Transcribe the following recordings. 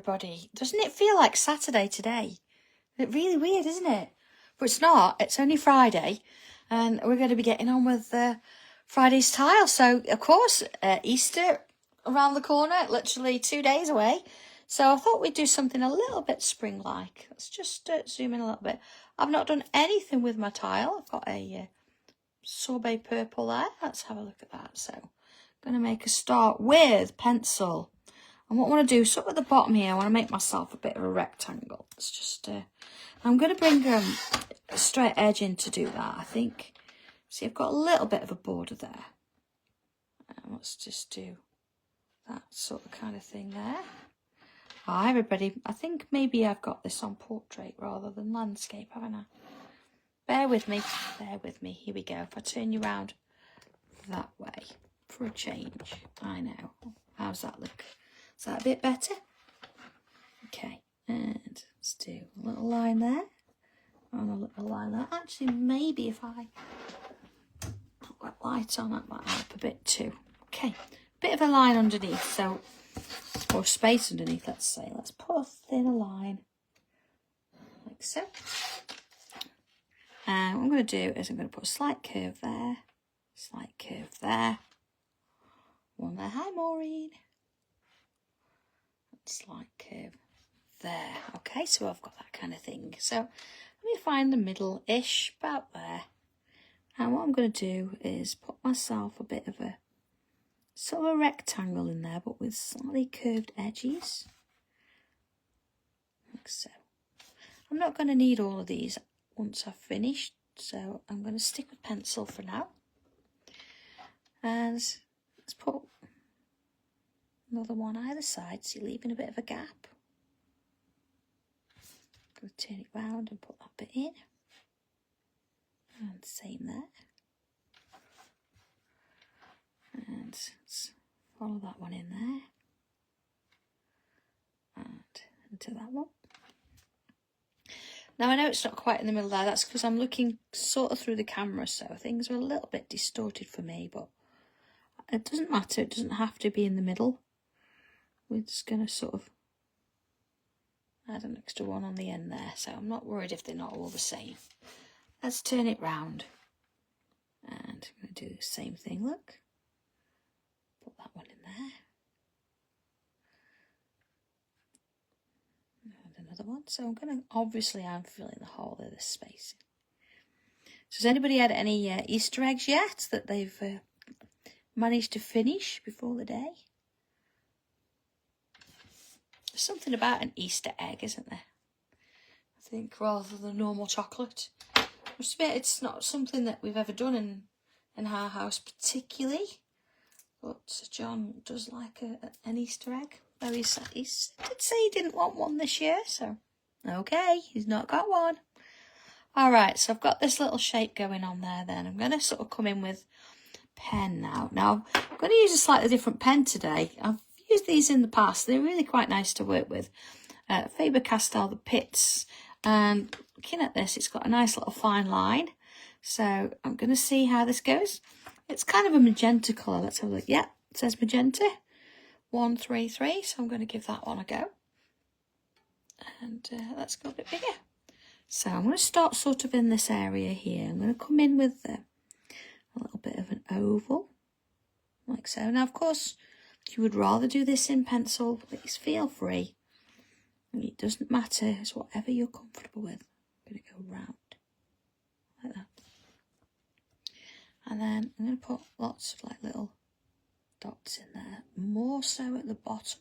everybody. Doesn't it feel like Saturday today? It's really weird, isn't it? But it's not. It's only Friday. And we're going to be getting on with Friday's tile. So, of course, Easter around the corner, literally 2 days away. So I thought we'd do something a little bit spring-like. Let's just zoom in a little bit. I've not done anything with my tile. I've got a Sorbet purple there. Let's have a look at that. So I'm going to make a start with pencil. And what I want to do, so at the bottom here, I want to make myself a bit of a rectangle. It's just, I'm going to bring a straight edge in to do that, I think. See, I've got a little bit of a border there. And let's just do that sort of kind of thing there. Hi, everybody. I think maybe I've got this on portrait rather than landscape, haven't I? Bear with me. Bear with me. Here we go. If I turn you around that way for a change. I know. How's that look? Is that a bit better? Okay. And let's do a little line there. And a little line there. Actually, maybe if I put that light on, that might help a bit too. Okay. Bit of a line underneath, so, or space underneath, let's say. Let's put a thinner line, like so. And what I'm going to do is I'm going to put a slight curve there, slight curve there, one there. Hi, Maureen. Slight curve there. Okay, so I've got that kind of thing. So let me find the middle-ish, about there. And what I'm going to do is put myself a bit of a sort of a rectangle in there, but with slightly curved edges, like so. I'm not going to need all of these once I've finished, so I'm going to stick with pencil for now. And let's put another one either side, so you're leaving a bit of a gap. I'm going to turn it round and put that bit in. And same there. And let's follow that one in there. And into that one. Now I know it's not quite in the middle there, that's because I'm looking sort of through the camera, so things are a little bit distorted for me, but it doesn't matter, it doesn't have to be in the middle. We're just going to sort of add an extra one on the end there, so I'm not worried if they're not all the same. Let's turn it round. And I'm going to do the same thing, look. Put that one in there. And another one. So I'm going to, obviously I'm filling the whole of this space. So has anybody had any Easter eggs yet that they've managed to finish before the day? There's something about an Easter egg, isn't there? I think, rather than normal chocolate. I must admit, it's not something that we've ever done in our house particularly. But John does like an Easter egg. Though he did say he didn't want one this year, so okay, he's not got one. Alright, so I've got this little shape going on there then. I'm going to sort of come in with pen now. Now, I'm going to use a slightly different pen today. I've used these in the past. They're really quite nice to work with. Faber-Castell, the Pits. And looking at this, it's got a nice little fine line. So I'm going to see how this goes. It's kind of a magenta colour. Let's have a look. Yeah, it says magenta. 133. So I'm going to give that one a go. And let's go a bit bigger. So I'm going to start sort of in this area here. I'm going to come in with a little bit of an oval. Like so. Now, of course, if you would rather do this in pencil, please feel free. It doesn't matter, it's whatever you're comfortable with. I'm going to go round, like that. And then I'm going to put lots of like little dots in there, more so at the bottom,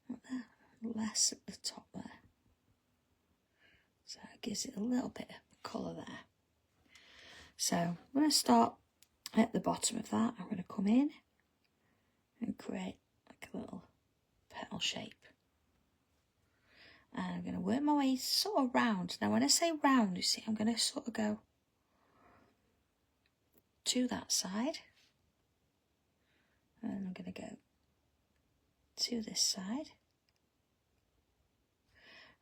like that, less at the top there. So it gives it a little bit of colour there. So I'm going to start at the bottom of that. I'm going to come in and create like a little petal shape. And I'm going to work my way sort of round. Now when I say round, you see, I'm going to sort of go to that side. And I'm going to go to this side.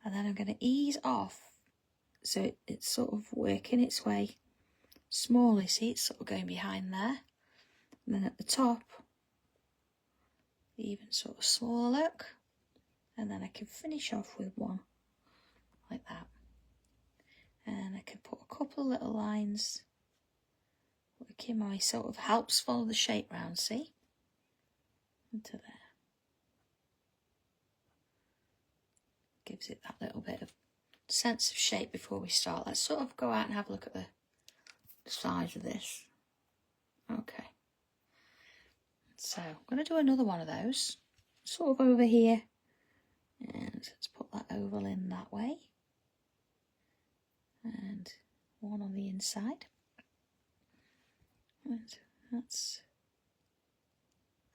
And then I'm going to ease off. So it's sort of working its way smallly. See, it's sort of going behind there. And then at the top, even sort of smaller look. And then I can finish off with one like that. And I can put a couple of little lines. The kimchi sort of helps follow the shape round, see? Into there. Gives it that little bit of sense of shape before we start. Let's sort of go out and have a look at the size of this. Okay. So I'm going to do another one of those. Sort of over here. And let's put that oval in that way. And one on the inside. And let's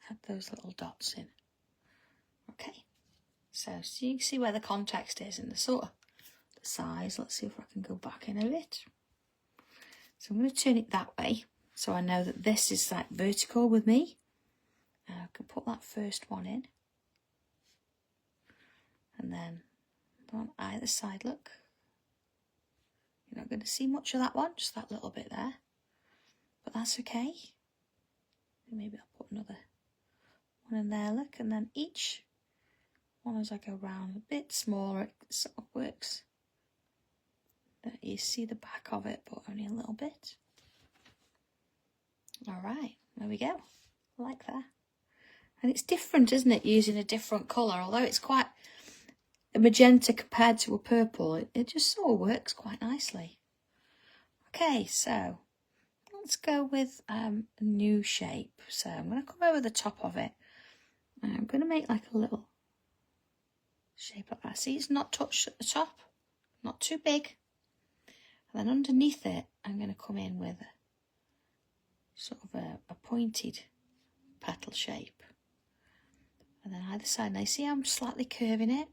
add those little dots in. Okay. So you can see where the context is and the sort of the size. Let's see if I can go back in a bit. So I'm going to turn it that way so I know that this is like vertical with me. I can put that first one in. And then on either side, look. You're not going to see much of that one, just that little bit there. But that's okay. Maybe I'll put another one in there, look. And then each one as I go round, a bit smaller, it sort of works. You see the back of it, but only a little bit. All right, there we go. I like that. And it's different, isn't it, using a different colour? Although it's quite a magenta compared to a purple, it just sort of works quite nicely. Okay, so let's go with a new shape. So I'm going to come over the top of it. And I'm going to make like a little shape like that. See, it's not touched at the top, not too big. And then underneath it, I'm going to come in with sort of a pointed petal shape. And then either side, now you see I'm slightly curving it.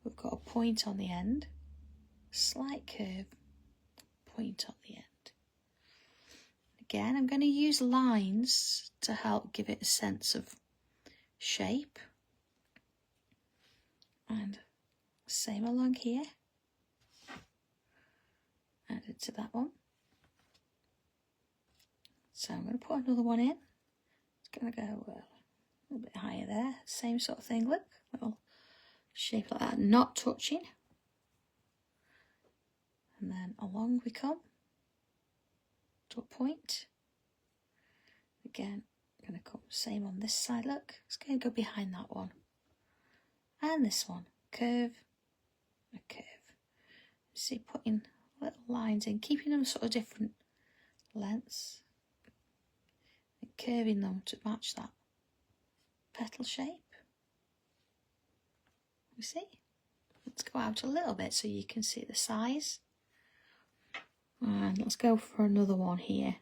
We've got a point on the end, slight curve, point on the end. Again, I'm going to use lines to help give it a sense of shape. And same along here. Add it to that one. So I'm going to put another one in. It's going to go a little bit higher there. Same sort of thing, look. Little shape like that, not touching. And then along we come to a point. Again, I'm going to come same on this side, look. It's going to go behind that one. And this one, curve, a curve. See, putting little lines in, keeping them sort of different lengths. And curving them to match that petal shape. You see? Let's go out a little bit so you can see the size. And let's go for another one here.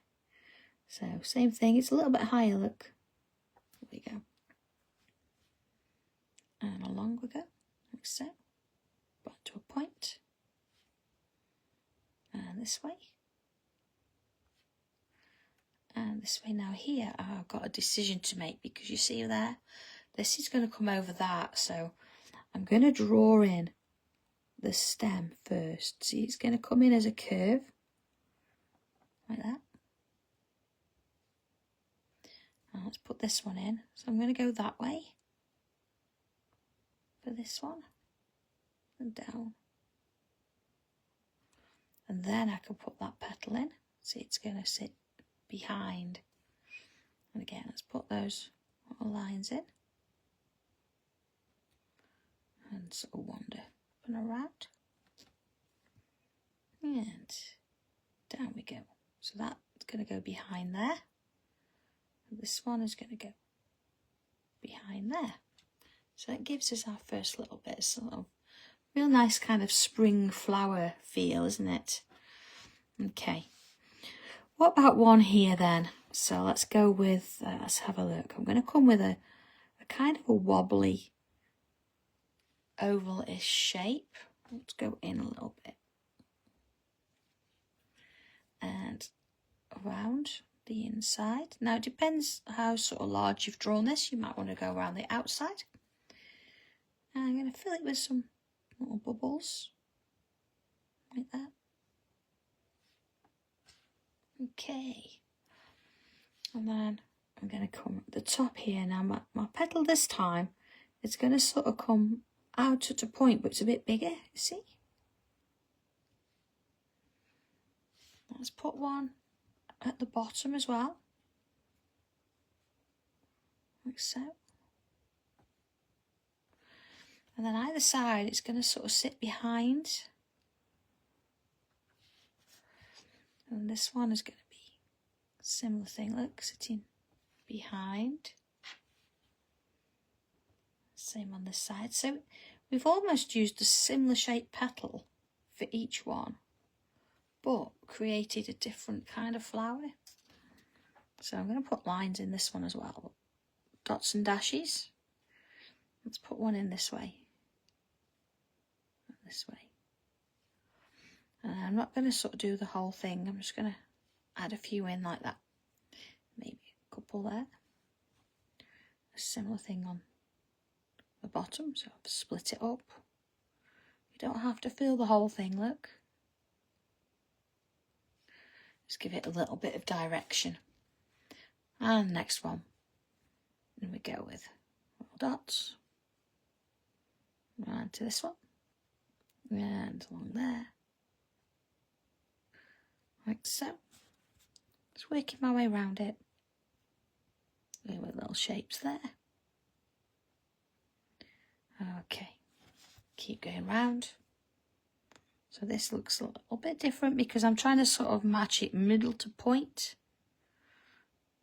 So same thing, it's a little bit higher, look. There we go. And along we go, like so. Back to a point. And this way. And this way now here, I've got a decision to make because you see there, this is going to come over that. So I'm going to draw in the stem first. See, it's going to come in as a curve, like that. And let's put this one in. So I'm going to go that way for this one, and down. And then I can put that petal in. See, it's going to sit behind. And again, let's put those little lines in. And sort of wander up and around. And down we go. So that's going to go behind there. And this one is going to go behind there. So that gives us our first little bit. Sort of real nice kind of spring flower feel, isn't it? Okay. What about one here then? So let's go with, let's have a look. I'm going to come with a kind of a wobbly oval-ish shape. Let's go in a little bit. And around the inside. Now it depends how sort of large you've drawn this. You might want to go around the outside. And I'm going to fill it with some little bubbles. Like that. Okay. And then I'm going to come at the top here. Now my petal this time it's going to sort of come out at a point, but it's a bit bigger, you see? Let's put one at the bottom as well, like so. And then either side, it's going to sort of sit behind. And this one is going to be a similar thing, look, sitting behind. Same on this side. So we've almost used a similar shaped petal for each one, but created a different kind of flower. So I'm going to put lines in this one as well. Dots and dashes. Let's put one in this way. And this way. And I'm not going to sort of do the whole thing. I'm just going to add a few in like that. Maybe a couple there. A similar thing on the bottom, so I've split it up. You don't have to fill the whole thing, look. Just give it a little bit of direction. And next one, and we go with little dots. Right to this one, and along there, like so. Just working my way around it. With little shapes there. Okay, keep going round. So this looks a little bit different because I'm trying to sort of match it middle to point.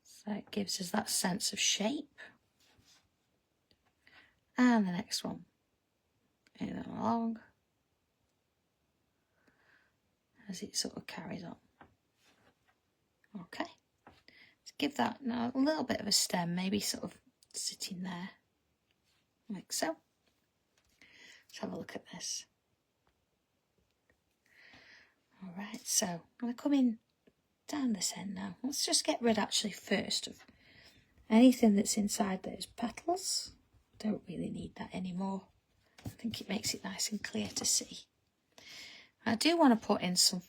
So it gives us that sense of shape. And the next one. In along. As it sort of carries on. Okay. Let's give that now a little bit of a stem, maybe sort of sitting there. Like so. Let's have a look at this. Alright, so I'm going to come in down this end now. Let's just get rid actually first of anything that's inside those petals. Don't really need that anymore. I think it makes it nice and clear to see. I do want to put in some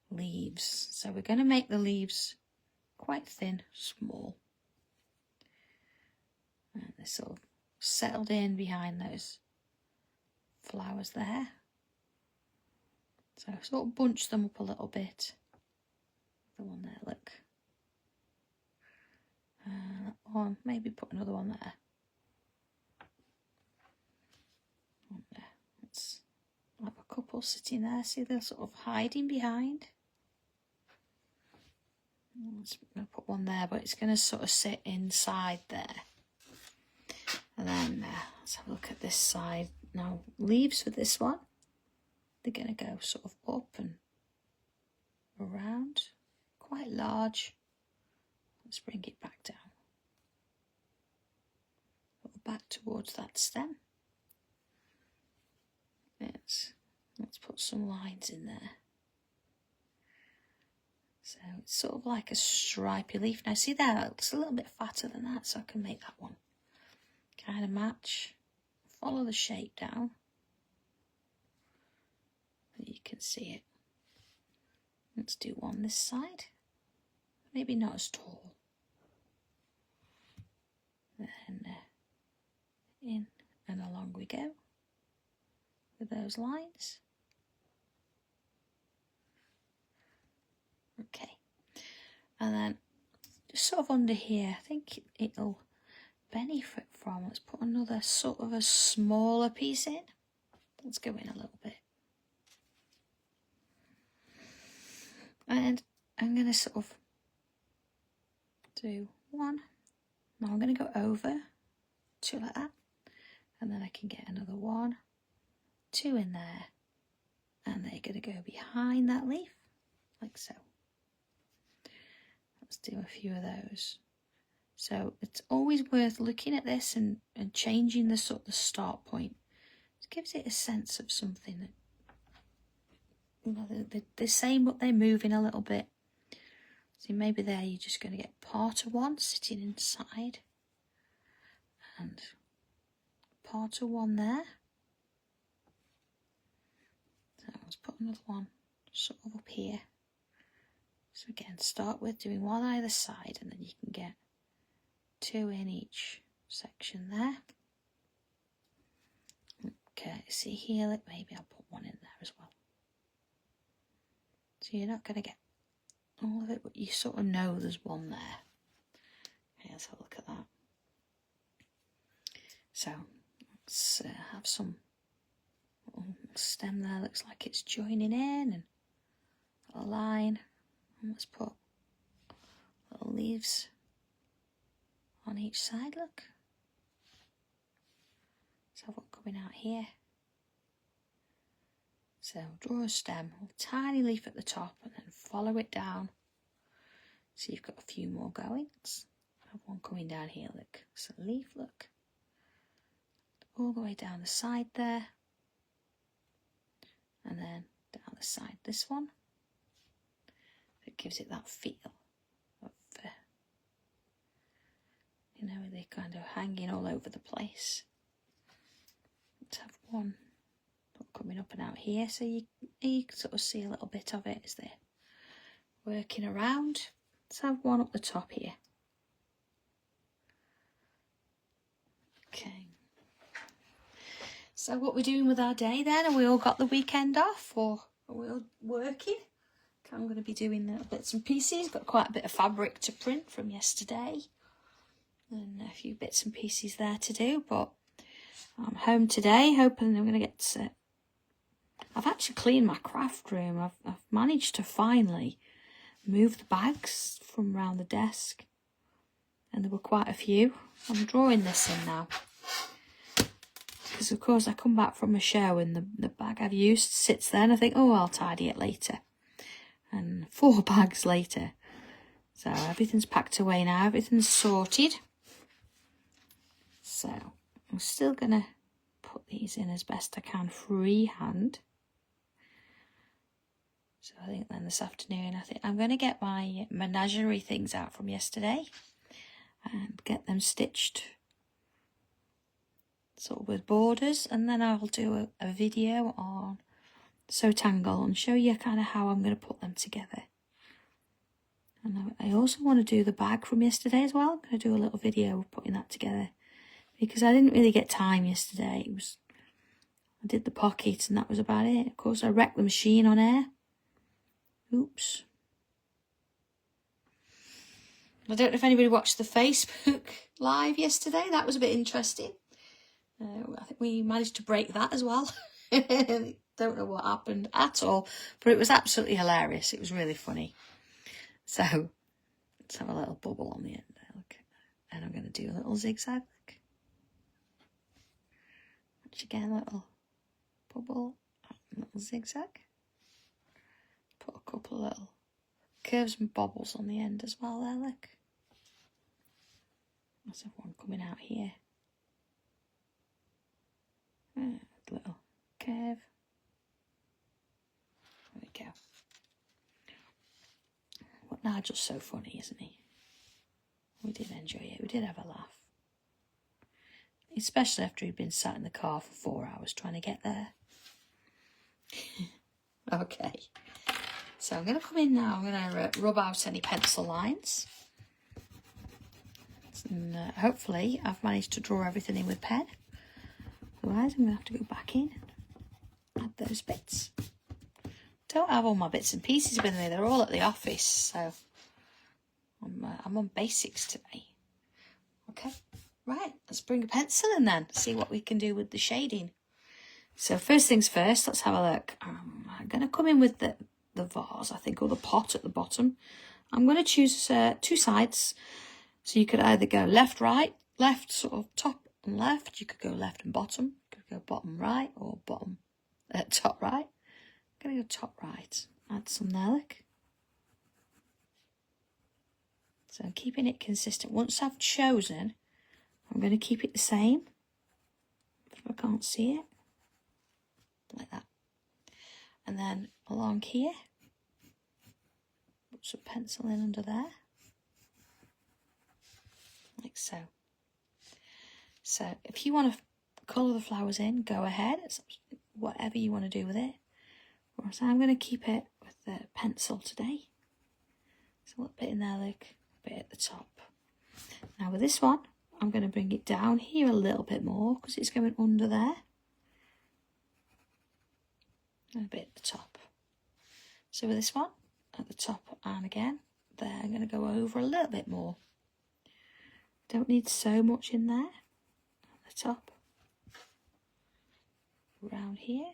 leaves. So we're going to make the leaves quite thin, small. And they're sort of settled in behind those flowers there. So sort of bunch them up a little bit. The one there, look. That one, maybe put another one there. One there. Let's have a couple sitting there. See, they're sort of hiding behind. I'm going to put one there, but it's going to sort of sit inside there. And then let's have a look at this side. Now, leaves for this one. They're going to go sort of up and around. Quite large. Let's bring it back down. Back towards that stem. Let's put some lines in there. So it's sort of like a stripy leaf. Now see there, it looks a little bit fatter than that, so I can make that one kind of match. Follow the shape down. You can see it. Let's do one this side. Maybe not as tall. Then in and along we go with those lines. Okay, and then just sort of under here, I think it'll benefit from, let's put another sort of a smaller piece in. Let's go in a little bit. And I'm going to sort of do one. Now I'm going to go over two like that. And then I can get another one, two in there. And they're going to go behind that leaf, like so. Let's do a few of those. So it's always worth looking at this and changing the sort of the start point. It gives it a sense of something that, you know, they're the same, but they're moving a little bit. So maybe there you're just going to get part of one sitting inside. And part of one there. So let's put another one sort of up here. So again, start with doing one either side, and then you can get two in each section there. see here, look, maybe I'll put one in there as well. So you're not going to get all of it, but you sort of know there's one there. Okay, let's have a look at that. So let's have some little stem there, looks like it's joining in, and a line. And let's put little leaves on each side, look. Let's have one coming out here. So draw a stem, a tiny leaf at the top, and then follow it down. So you've got a few more goings. Have one coming down here, look. So leaf, look. All the way down the side there. And then down the side, this one. It gives it that feel of, you know, they're kind of hanging all over the place. Let's have one coming up and out here, so you can sort of see a little bit of it as they're working around. Let's have one up the top here. Okay. So what we're doing with our day then? Have we all got the weekend off, or are we all working? I'm going to be doing little bits and pieces. Got quite a bit of fabric to print from yesterday, and a few bits and pieces there to do, but I'm home today, hoping I'm going to get I've actually cleaned my craft room. I've managed to finally move the bags from around the desk, and there were quite a few. I'm drawing this in now because, of course, I come back from a show and the bag I've used sits there, and I think, oh, I'll tidy it later. And 4 bags later, so everything's packed away now, everything's sorted. So I'm still gonna put these in as best I can freehand. So I think then this afternoon, I think I'm going to get my menagerie things out from yesterday and get them stitched sort of with borders, and then I'll do a video on Sanntangle and show you kind of how I'm going to put them together. And I also want to do the bag from yesterday as well. I'm going to do a little video of putting that together, because I didn't really get time yesterday. I did the pocket and that was about it. Of course, I wrecked the machine on air. Oops. I don't know if anybody watched the Facebook live yesterday. That was a bit interesting. I think we managed to break that as well. Don't know what happened at all, but it was absolutely hilarious. It was really funny. So let's have a little bubble on the end there, look. And I'm going to do a little zigzag, look. Which again, a little bubble, a little zigzag. Put a couple of little curves and bobbles on the end as well there, look. Let's have one coming out here. Little curve. There we go. Well, Nigel's so funny, isn't he? We did enjoy it. We did have a laugh. Especially after he'd been sat in the car for 4 hours trying to get there. Okay. So I'm going to come in now. I'm going to rub out any pencil lines. And hopefully I've managed to draw everything in with pen. Otherwise I'm going to have to go back in and add those bits. Don't have all my bits and pieces with me. They're all at the office. So I'm on basics today. Okay. Right. Let's bring a pencil in then. See what we can do with the shading. So first things first, let's have a look. I'm going to come in with the vase, I think, or the pot at the bottom. I'm going to choose 2 sides. So you could either go left, right, left, sort of top and left. You could go left and bottom. You could go bottom right or bottom, top right. I'm going to go top right. Add some there, look. So I'm keeping it consistent. Once I've chosen, I'm going to keep it the same. If I can't see it. Like that. And then along here, put some pencil in under there. Like so. So if you want to colour the flowers in, go ahead. It's whatever you want to do with it. So I'm going to keep it with the pencil today. So a little bit in there, look, a bit at the top. Now with this one, I'm going to bring it down here a little bit more because it's going under there. and a bit at the top. So with this one at the top and again there, I'm going to go over a little bit more. Don't need so much in there at the top. Around here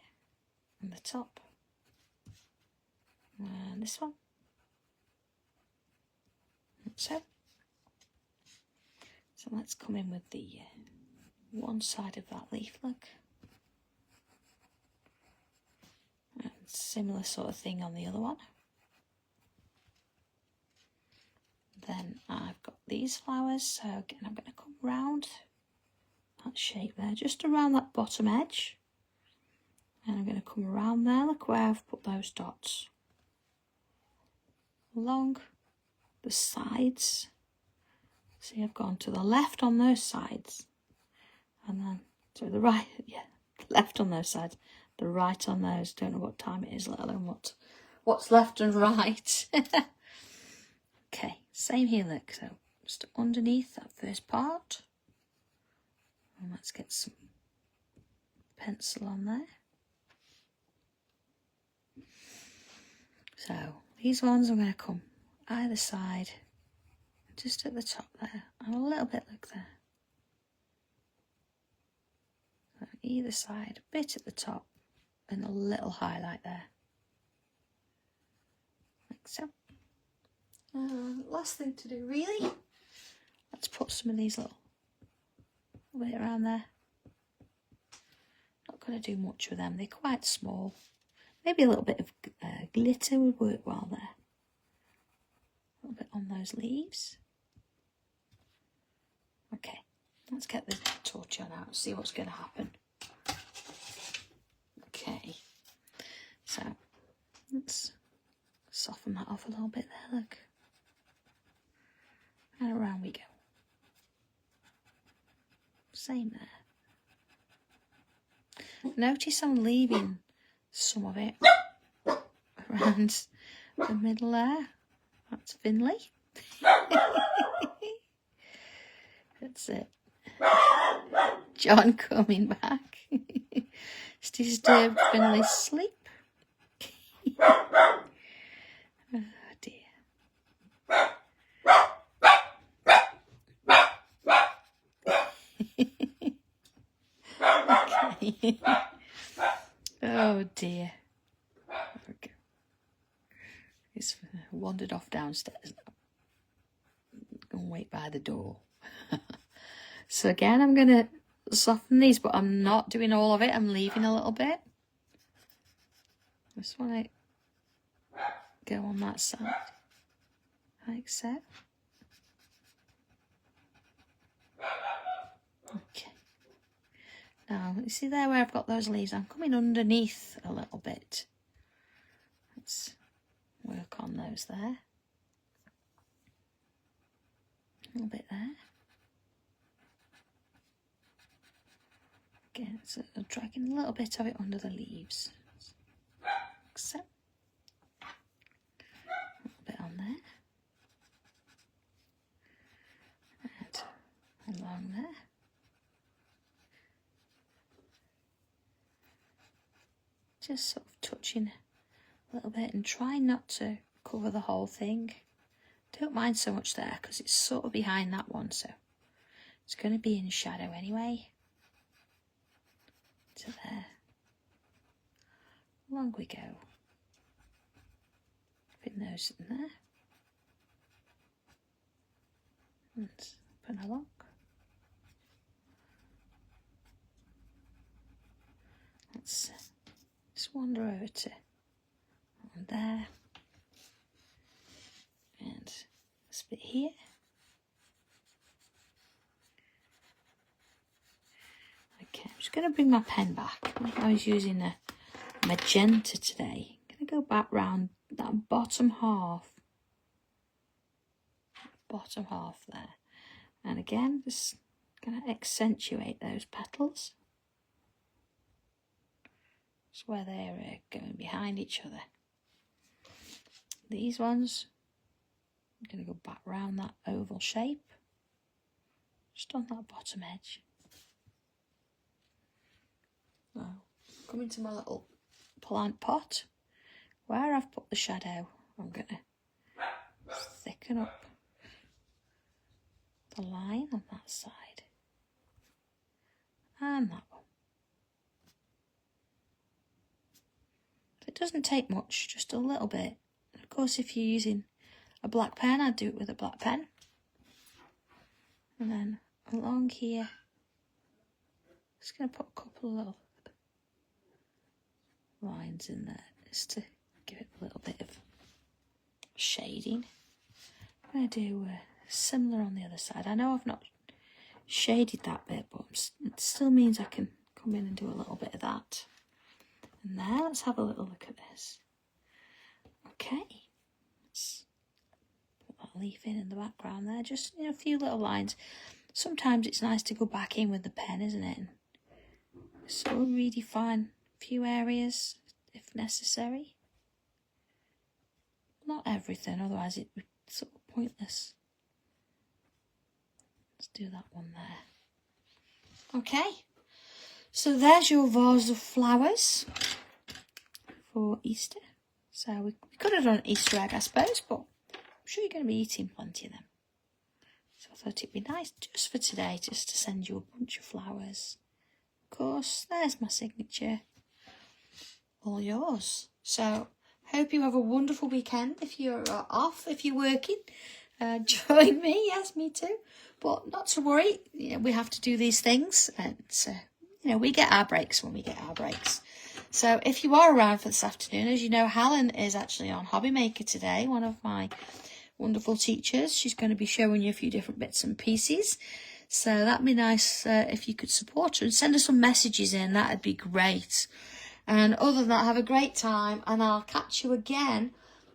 and the top. And this one. So let's come in with the one side of that leaf, look. And similar sort of thing on the other one. Then I've got these flowers, so again I'm going to come round that shape there, just around that bottom edge. And I'm going to come around there, look where I've put those dots. Along the sides. See, I've gone to the left on those sides. And then to the right, yeah, left on those sides. The right on those. Don't know what time it is, let alone what's left and right. Okay, same here, look. So just underneath that first part. And let's get some pencil on there. So these ones I'm going to come either side, just at the top there, and a little bit like there. So either side, a bit at the top, and a little highlight there. Like so. Last thing to do really, let's put some of these little bit around there. Not going to do much with them, they're quite small. Maybe a little bit of glitter would work well there. A little bit on those leaves. Okay, let's get the tortillon out and see what's going to happen. Okay, so let's soften that off a little bit there, look. And around we go. Same there. Notice I'm leaving some of it around the middle there. That's Finley. That's it. John coming back. It's disturbed Finley's sleep. Oh dear. Okay. Oh dear. Okay. He's wandered off downstairs now. Go and wait by the door. So again, I'm going to soften these, but I'm not doing all of it. I'm leaving a little bit. Just want to go on that side, like so. Okay. Now, you see there where I've got those leaves? I'm coming underneath a little bit. Let's work on those there. A little bit there. Again, so I'm dragging a little bit of it under the leaves. Like so. A little bit on there. And along there. Just sort of touching a little bit and trying not to cover the whole thing. Don't mind so much there because it's sort of behind that one, so it's going to be in shadow anyway. To there. Along we go. Put those in there. And put along. Let's just wander over to on there. And this bit here. Okay, I'm just going to bring my pen back. I was using a magenta today. I'm going to go back round that bottom half. Bottom half there. And again, just going to accentuate those petals. That's where they're going behind each other. These ones, I'm going to go back round that oval shape. Just on that bottom edge. Now, coming to my little plant pot where I've put the shadow. I'm going to thicken up the line on that side and that one. It doesn't take much, just a little bit. Of course, if you're using a black pen, I'd do it with a black pen. And then along here, just going to put a couple of little lines in there just to give it a little bit of shading. I'm going to do similar on the other side. I know I've not shaded that bit, but it still means I can come in and do a little bit of that. And there, let's have a little look at this. Okay, let's put that leaf in the background there, just a few little lines. Sometimes it's nice to go back in with the pen, isn't it? And sort of redefine a few areas if necessary. Not everything, otherwise it would be sort of pointless. Let's do that one there. Okay, so there's your vase of flowers for Easter. So we could have done an Easter egg, I suppose, but I'm sure you're going to be eating plenty of them. So I thought it'd be nice just for today, just to send you a bunch of flowers. Of course, there's my signature. All yours. So hope you have a wonderful weekend. If you're off, if you're working, join me. Yes, me too. But not to worry. We have to do these things, and we get our breaks when we get our breaks. So if you are around for this afternoon, as you know, Helen is actually on Hobby Maker today, one of my wonderful teachers. She's going to be showing you a few different bits and pieces. So that'd be nice if you could support her and send her some messages in. That'd be great. And other than that, have a great time, and I'll catch you again.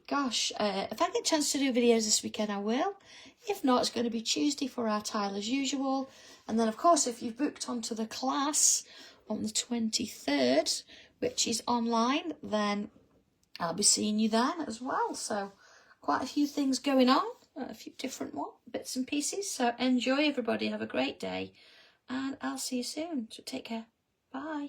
Gosh, if I get a chance to do videos this weekend, I will. If not, it's going to be Tuesday for our tile as usual. And then, of course, if you've booked onto the class on the 23rd, which is online, then I'll be seeing you then as well. So quite a few things going on, a few different bits and pieces. So enjoy, everybody. Have a great day, and I'll see you soon. So take care. Bye.